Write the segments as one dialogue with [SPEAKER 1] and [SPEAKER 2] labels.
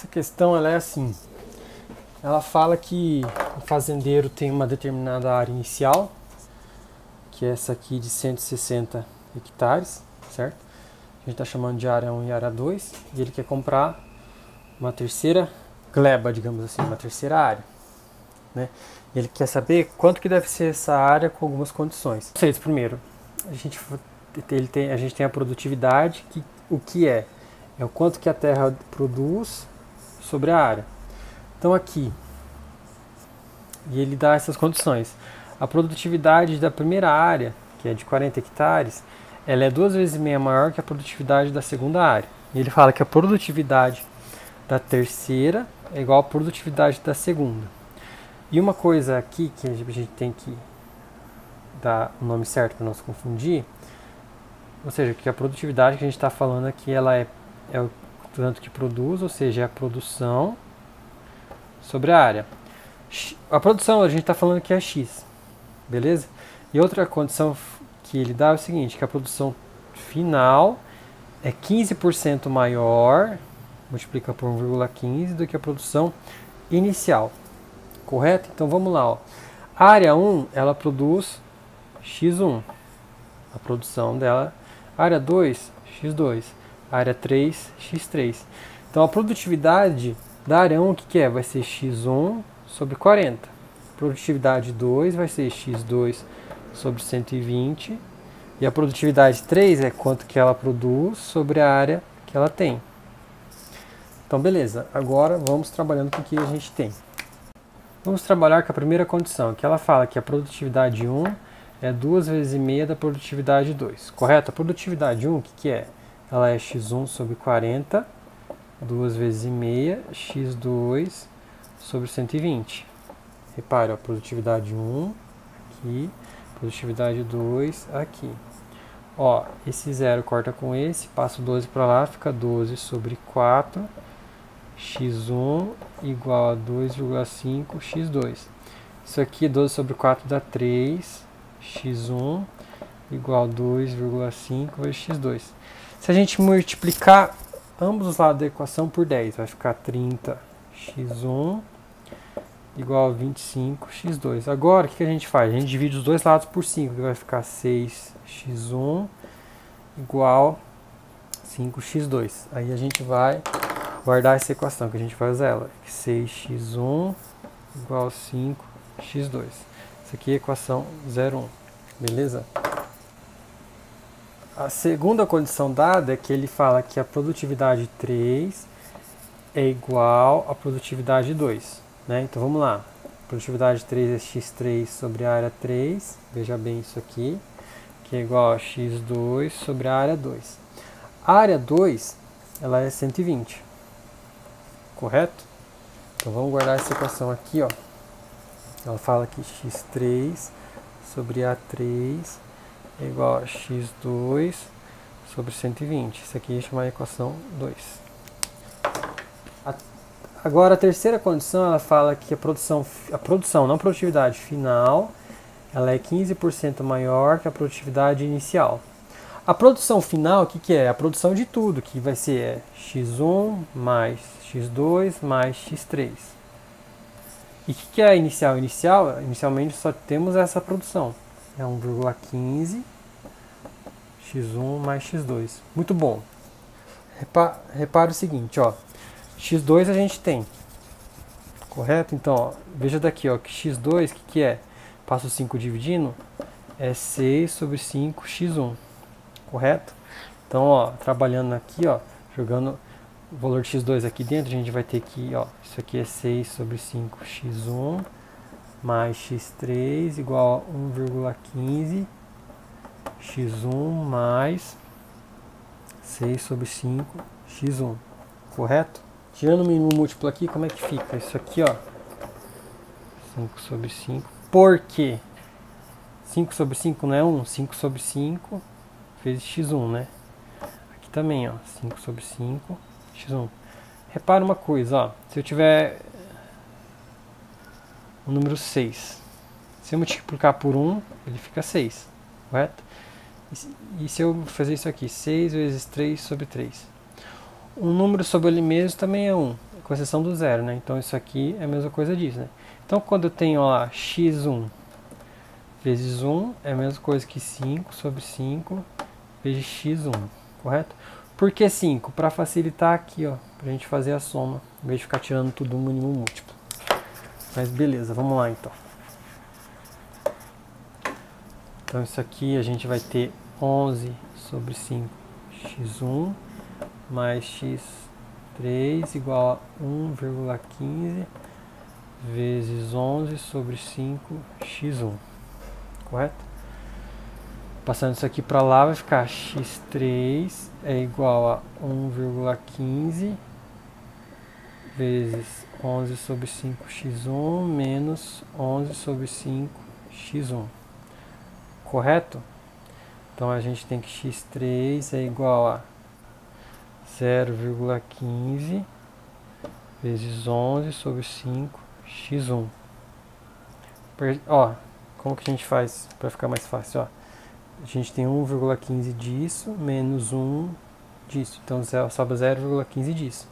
[SPEAKER 1] Essa questão ela é assim, ela fala que o fazendeiro tem uma determinada área inicial, que é essa aqui de 160 hectares, certo? A gente está chamando de área 1 e área 2, e ele quer comprar uma terceira gleba, digamos assim, uma terceira área, né? E ele quer saber quanto que deve ser essa área com algumas condições. Vocês, primeiro, a gente tem a produtividade, que o que é? É o quanto que a terra produz sobre a área. Então aqui, e ele dá essas condições. A produtividade da primeira área, que é de 40 hectares, ela é 2,5 vezes maior que a produtividade da segunda área. E ele fala que a produtividade da terceira é igual à produtividade da segunda. E uma coisa aqui que a gente tem que dar o nome certo para não se confundir, ou seja, que a produtividade que a gente está falando aqui, ela é o tanto que produz, ou seja, é a produção sobre a área. A produção a gente está falando que é X, beleza? E outra condição que ele dá é o seguinte, que a produção final é 15% maior, multiplica por 1,15, do que a produção inicial, correto? Então vamos lá, ó. A área 1, ela produz X1, a produção dela. A área 2, X2. A área 3, X3. Então a produtividade da área 1, o que é? Vai ser X1 sobre 40. Produtividade 2 vai ser X2 sobre 120. E a produtividade 3 é quanto que ela produz sobre a área que ela tem. Então beleza, agora vamos trabalhando com o que a gente tem. Vamos trabalhar com a primeira condição, que ela fala que a produtividade 1 é 2,5 vezes da produtividade 2. Correto? A produtividade 1, o que é? Ela é X1 sobre 40, 2,5 vezes X2 sobre 120. Repare, a produtividade 1 aqui, produtividade 2 aqui. Ó, esse 0 corta com esse, passa o 12 para lá, fica 12 sobre 4, x1 igual a 2,5 x2. Isso aqui, 12 sobre 4 dá 3, x1 igual a 2,5 vezes x2. Se a gente multiplicar ambos os lados da equação por 10, vai ficar 30x1 igual a 25x2. Agora, o que a gente faz? A gente divide os dois lados por 5, que vai ficar 6x1 igual a 5x2. Aí a gente vai guardar essa equação, que a gente vai usar ela. 6x1 igual a 5x2. Isso aqui é a equação 0,1. Beleza? A segunda condição dada é que ele fala que a produtividade 3 é igual à produtividade 2. Né? Então vamos lá. A produtividade 3 é x3 sobre a área 3. Veja bem isso aqui. Que é igual a x2 sobre a área 2. A área 2 ela é 120. Correto? Então vamos guardar essa equação aqui. Ó. Ela fala que x3 sobre A3 é igual a x2 sobre 120. Isso aqui é chamada equação 2. Agora a terceira condição, ela fala que a produção, não a produtividade final, ela é 15% maior que a produtividade inicial. A produção final, o que é? A produção de tudo, que vai ser x1 mais x2 mais x3. E o que é a inicial? Inicialmente só temos essa produção. É 1,15 x1 mais x2. Muito bom. Repara o seguinte, ó. x2 a gente tem. Correto? Então, ó, veja daqui, ó, que x2, o que é? Passo o 5 dividindo, é 6 sobre 5 x1. Correto? Então, ó, trabalhando aqui, ó, jogando o valor de x2 aqui dentro, a gente vai ter que, ó, isso aqui é 6 sobre 5 x1 mais x3 igual a 1,15 x1 mais 6 sobre 5 x1. Correto? Tirando o mínimo múltiplo aqui, como é que fica? Isso aqui, ó, 5 sobre 5. Por quê? 5 sobre 5 não é 1? 5 sobre 5 vezes x1, né? Aqui também, ó, 5 sobre 5 x1. Repara uma coisa, ó, se eu tiver o número 6, se eu multiplicar por 1, ele fica 6, correto? E se eu fazer isso aqui, 6 vezes 3 sobre 3. Um número sobre ele mesmo também é 1. com exceção do zero, né? Então isso aqui é a mesma coisa disso, né? Então quando eu tenho lá x1 vezes 1 é a mesma coisa que 5 sobre 5 vezes x1, correto? Por que 5? Para facilitar aqui, ó, para a gente fazer a soma, em vez de ficar tirando tudo um mínimo múltiplo. Mas beleza, vamos lá então. Então isso aqui a gente vai ter 11 sobre 5 x1 mais x3 igual a 1,15 vezes 11 sobre 5 x1, correto? Passando isso aqui para lá vai ficar x3 é igual a 1,15 vezes 11 sobre 5x1 menos 11 sobre 5x1, correto? Então a gente tem que x3 é igual a 0,15 vezes 11 sobre 5x1. Ó, como que a gente faz para ficar mais fácil? Ó, a gente tem 1,15 disso menos 1 disso, então sobra 0,15 disso.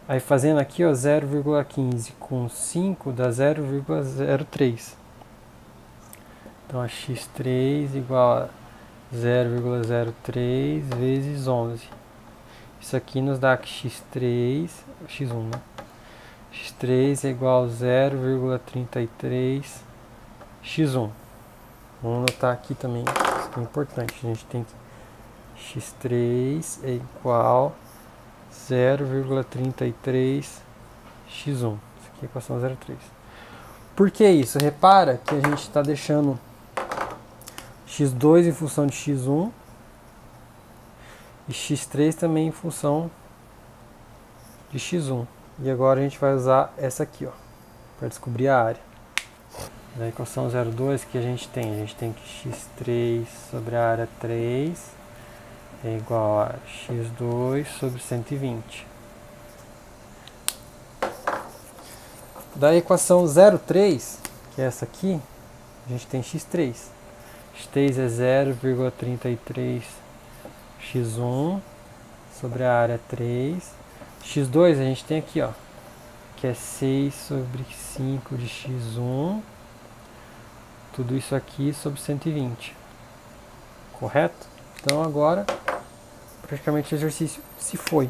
[SPEAKER 1] Aí fazendo aqui, ó, 0,15 com 5 dá 0,03. Então a x3 igual a 0,03 vezes 11. Isso aqui nos dá que x1, né? x3 é igual a 0,33 x1. Vamos anotar aqui também, isso aqui é importante. A gente tem que x3 é igual a 0,33 x1. Isso aqui é a equação 0,3. Por que isso? Repara que a gente está deixando x2 em função de x1 e x3 também em função de x1. E agora a gente vai usar essa aqui, ó, para descobrir a área. Na equação 0,2 que a gente tem que x3 sobre a área 3 é igual a x2 sobre 120. Da equação 0,3, que é essa aqui, a gente tem x3. x3 é 0,33 x1 sobre a área 3. x2 a gente tem aqui, ó, que é 6 sobre 5 de x1. Tudo isso aqui sobre 120. Correto? Então agora, praticamente o exercício se foi,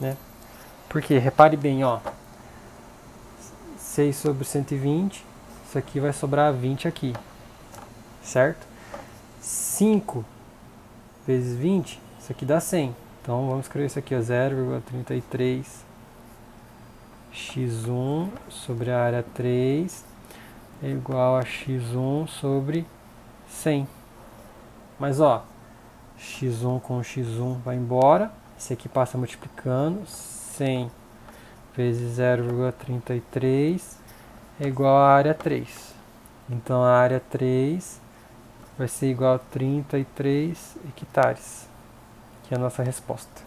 [SPEAKER 1] né? Porque, repare bem, ó, 6 sobre 120, isso aqui vai sobrar 20 aqui, certo? 5 vezes 20, isso aqui dá 100. Então vamos escrever isso aqui, ó, 0,33 x1 sobre a área 3 é igual a x1 sobre 100. Mas ó, x1 com x1 vai embora, esse aqui passa multiplicando, 100 vezes 0,33 é igual a área 3. Então a área 3 vai ser igual a 33 hectares, que é a nossa resposta.